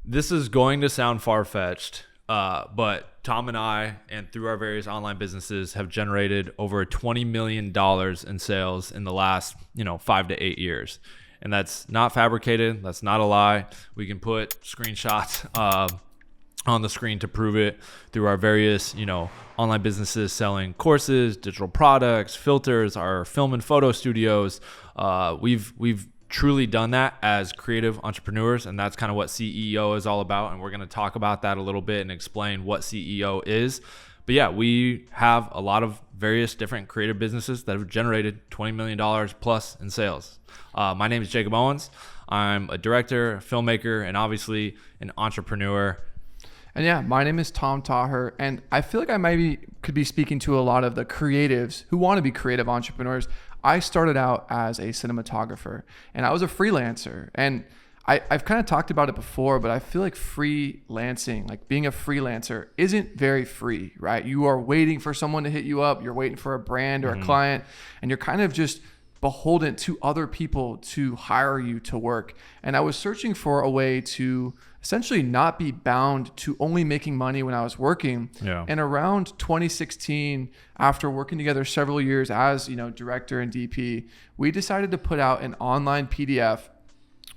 This is going to sound far-fetched, but Tom and I, and through our various online businesses, have generated over $20 million in sales in the last, 5 to 8 years. And that's not fabricated. That's not a lie. We can put screenshots on the screen to prove it through our various, online businesses selling courses, digital products, filters, our film and photo studios. We've truly done that as creative entrepreneurs, and that's kind of what CEO is all about. And we're going to talk about that a little bit and explain what CEO is. But yeah, we have a lot of various different creative businesses that have generated $20 million plus in sales. My name is Jakob Owens. I'm a director, a filmmaker, and obviously an entrepreneur. And yeah, my name is Tom Taugher, and I feel like I could be speaking to a lot of the creatives who want to be creative entrepreneurs. I started out as a cinematographer, and I was a freelancer. And I've kind of talked about it before, but I feel like freelancing, like being a freelancer, isn't very free, right? You are waiting for someone to hit you up. You're waiting for a brand or a client, and you're kind of just beholden to other people to hire you to work. And I was searching for a way to essentially not be bound to only making money when I was working. Yeah. And around 2016, after working together several years as, director and DP, we decided to put out an online PDF,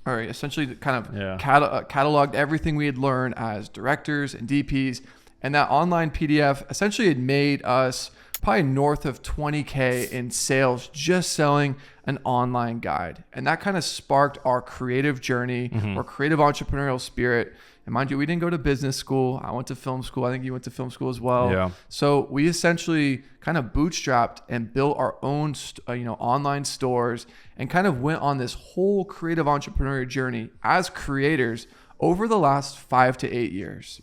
or essentially kind of cataloged everything we had learned as directors and DPs. And that online PDF essentially had made us probably north of 20K in sales just selling an online guide. And that kind of sparked our creative journey, our creative entrepreneurial spirit. And mind you, we didn't go to business school. I went to film school. I think you went to film school as well. Yeah. So we essentially kind of bootstrapped and built our own, online stores, and kind of went on this whole creative entrepreneurial journey as creators over the last 5 to 8 years,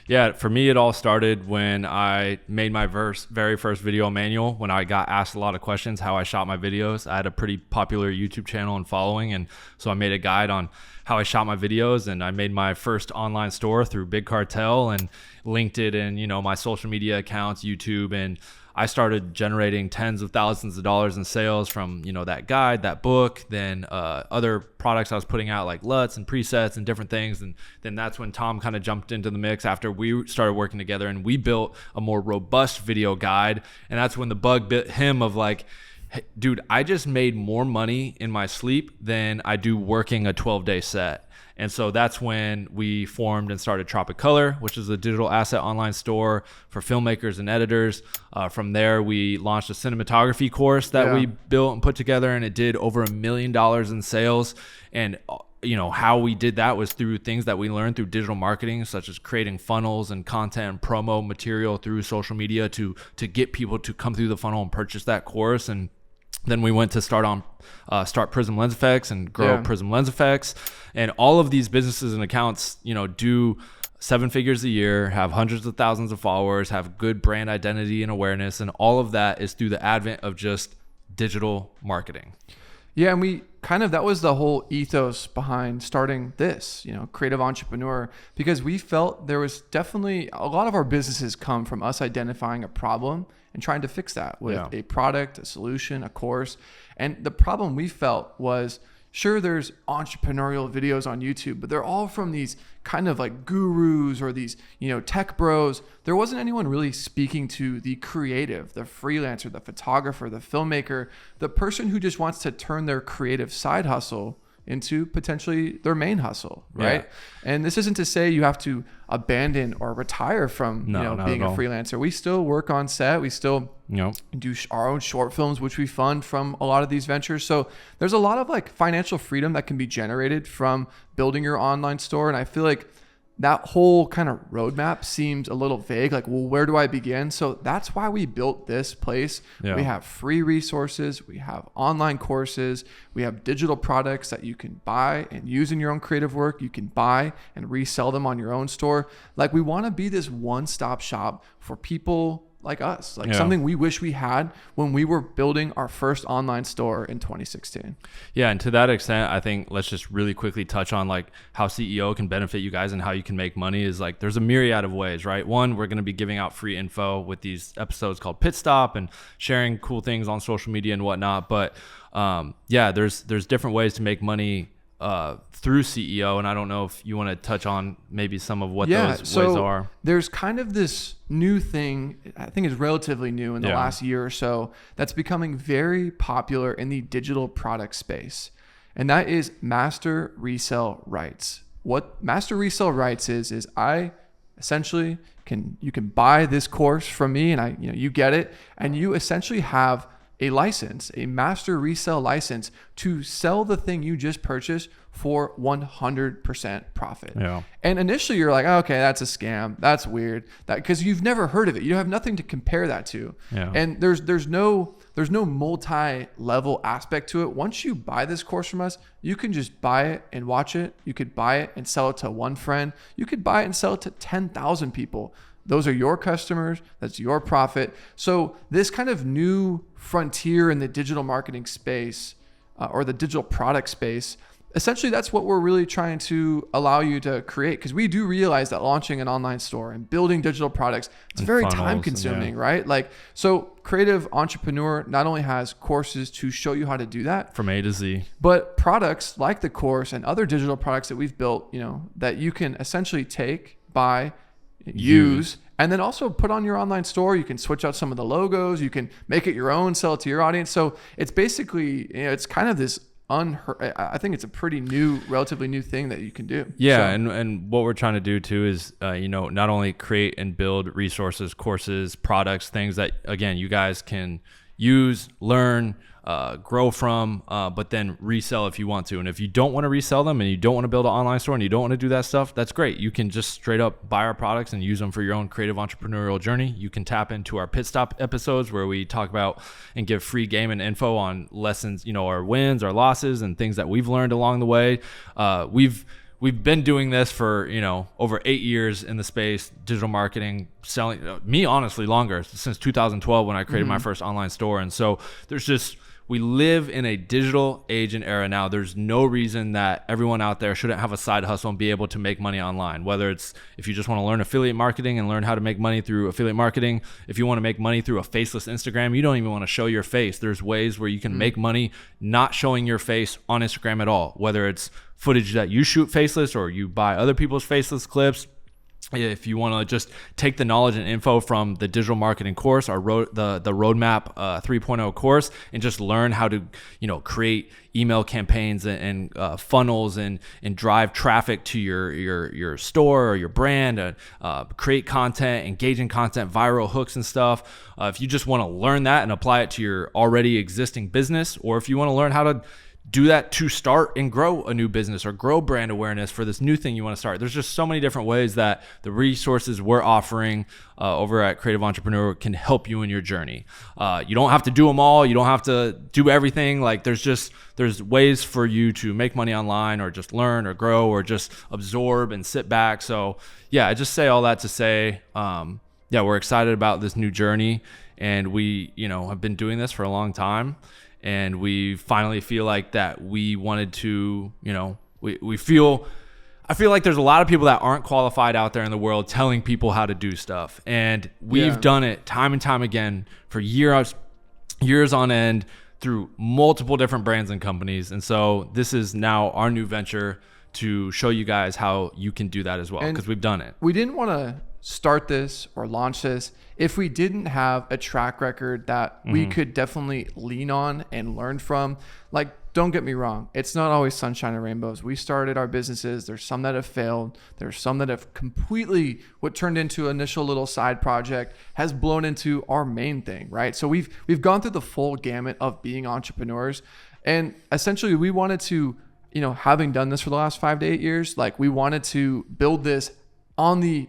Yeah, for me, it all started when I made my very first video manual, when I got asked a lot of questions, how I shot my videos. I had a pretty popular YouTube channel and following. And so I made a guide on how I shot my videos, and I made my first online store through Big Cartel and linked it in, my social media accounts, YouTube, and I started generating tens of thousands of dollars in sales from, that guide, that book, then other products I was putting out like LUTs and presets and different things. And then that's when Tom kind of jumped into the mix after we started working together, and we built a more robust video guide. And that's when the bug bit him of like, hey, dude, I just made more money in my sleep than I do working a 12-day set. And so that's when we formed and started Tropic Color, which is a digital asset online store for filmmakers and editors. From there, we launched a cinematography course that we built and put together, and it did over $1 million in sales. And how we did that was through things that we learned through digital marketing, such as creating funnels and content and promo material through social media to get people to come through the funnel and purchase that course. And then we went to start Prism Lens Effects and grow Prism Lens Effects. And all of these businesses and accounts, do 7 figures a year, have hundreds of thousands of followers, have good brand identity and awareness. And all of that is through the advent of just digital marketing. Yeah, and that was the whole ethos behind starting this, creative entrepreneur, because we felt there was definitely a lot of our businesses come from us identifying a problem and trying to fix that with a product, a solution, a course. And the problem we felt was, sure, there's entrepreneurial videos on YouTube, but they're all from these kind of like gurus or these, tech bros. There wasn't anyone really speaking to the creative, the freelancer, the photographer, the filmmaker, the person who just wants to turn their creative side hustle into potentially their main hustle, right? Yeah. And this isn't to say you have to abandon or retire from being a freelancer. We still work on set. We still do our own short films, which we fund from a lot of these ventures. So there's a lot of like financial freedom that can be generated from building your online store. And I feel like that whole kind of roadmap seems a little vague. Like, well, where do I begin? So that's why we built this place. Yeah. We have free resources. We have online courses. We have digital products that you can buy and use in your own creative work. You can buy and resell them on your own store. Like, we want to be this one-stop shop for people like us, something we wish we had when we were building our first online store in 2016. Yeah. And to that extent, I think let's just really quickly touch on like how CEO can benefit you guys and how you can make money is like, there's a myriad of ways, right? One, we're going to be giving out free info with these episodes called Pit Stop and sharing cool things on social media and whatnot. But there's different ways to make money through CEO, and I don't know if you want to touch on maybe some of what those ways are. There's kind of this new thing, I think is relatively new in the last year or so, that's becoming very popular in the digital product space. And that is master resale rights. What master resale rights is I essentially you can buy this course from me, and you get it, and you essentially have a license, a master resale license to sell the thing you just purchased for 100% profit. Yeah. And initially you're like, oh, okay, that's a scam. That's weird. Because you've never heard of it. You have nothing to compare that to. Yeah. And there's no multi-level aspect to it. Once you buy this course from us, you can just buy it and watch it. You could buy it and sell it to one friend. You could buy it and sell it to 10,000 people. Those are your customers. That's your profit. So this kind of new frontier in the digital marketing space or the digital product space, essentially that's what we're really trying to allow you to create. Because we do realize that launching an online store and building digital products, it's very time consuming, right? Like, so Creative Entrepreneur not only has courses to show you how to do that from A to Z, but products like the course and other digital products that we've built, that you can essentially take, buy, use, and then also put on your online store. You can switch out some of the logos. You can make it your own, sell it to your audience. So it's basically, it's kind of this I think it's a pretty relatively new thing that you can do. Yeah. So, and what we're trying to do too is, not only create and build resources, courses, products, things that, again, you guys can use, learn, grow from, but then resell if you want to. And if you don't want to resell them and you don't want to build an online store and you don't want to do that stuff, that's great. You can just straight up buy our products and use them for your own creative entrepreneurial journey. You can tap into our pit stop episodes where we talk about and give free game and info on lessons, our wins, our losses, and things that we've learned along the way. We've been doing this for, over 8 years in the space, digital marketing, selling, me honestly longer, since 2012 when I created my first online store. And so we live in a digital age and era now. There's no reason that everyone out there shouldn't have a side hustle and be able to make money online. Whether it's if you just want to learn affiliate marketing and learn how to make money through affiliate marketing, if you want to make money through a faceless Instagram, you don't even want to show your face. There's ways where you can make money not showing your face on Instagram at all. Whether it's footage that you shoot faceless or you buy other people's faceless clips. If you want to just take the knowledge and info from the digital marketing course, the roadmap 3.0 course, and just learn how to, create email campaigns and funnels and drive traffic to your store or your brand, create content, engaging content, viral hooks and stuff. If you just want to learn that and apply it to your already existing business, or if you want to learn how to do that to start and grow a new business or grow brand awareness for this new thing you want to start. There's just so many different ways that the resources we're offering over at Creative Entrepreneur can help you in your journey. You don't have to do them all. You don't have to do everything. Like there's ways for you to make money online or just learn or grow or just absorb and sit back. So yeah, I just say all that to say, we're excited about this new journey, and we, have been doing this for a long time. And we finally feel like that we wanted to, I feel like there's a lot of people that aren't qualified out there in the world telling people how to do stuff. And we've done it time and time again for years on end through multiple different brands and companies. And so this is now our new venture to show you guys how you can do that as well, because we've done it. We didn't want to start this or launch this if we didn't have a track record that we could definitely lean on and learn from. Like, don't get me wrong, it's not always sunshine and rainbows. We started our businesses. There's some that have failed. There's some that have completely, what turned into an initial little side project has blown into our main thing, right? So we've gone through the full gamut of being entrepreneurs. And essentially we wanted to, having done this for the last 5 to 8 years, like we wanted to build this on the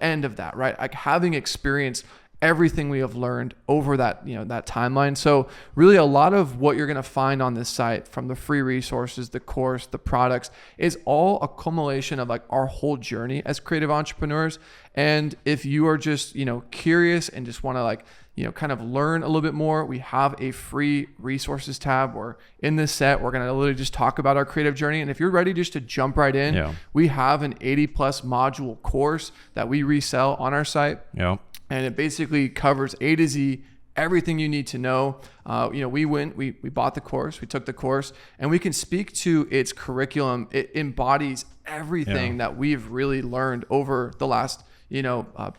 end of that, right? Like having experienced everything we have learned over that, that timeline. So really a lot of what you're going to find on this site, from the free resources, the course, the products, is all a culmination of like our whole journey as creative entrepreneurs. And if you are just, curious and just want to kind of learn a little bit more, we have a free resources tab where in this set, we're going to literally just talk about our creative journey. And if you're ready just to jump right in, we have an 80+ module course that we resell on our site. Yeah. And it basically covers A to Z everything you need to know. We bought the course, we took the course, and we can speak to its curriculum. It embodies everything that we've really learned over the last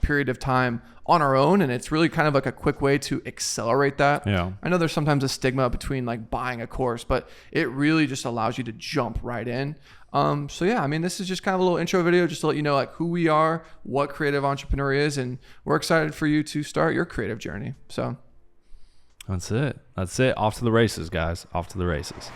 period of time on our own. And it's really kind of like a quick way to accelerate that. Yeah. I know there's sometimes a stigma between like buying a course, but it really just allows you to jump right in. This is just kind of a little intro video just to let you know like who we are, what Creative Entrepreneur is, and we're excited for you to start your creative journey. So that's it. Off to the races, guys. Off to the races.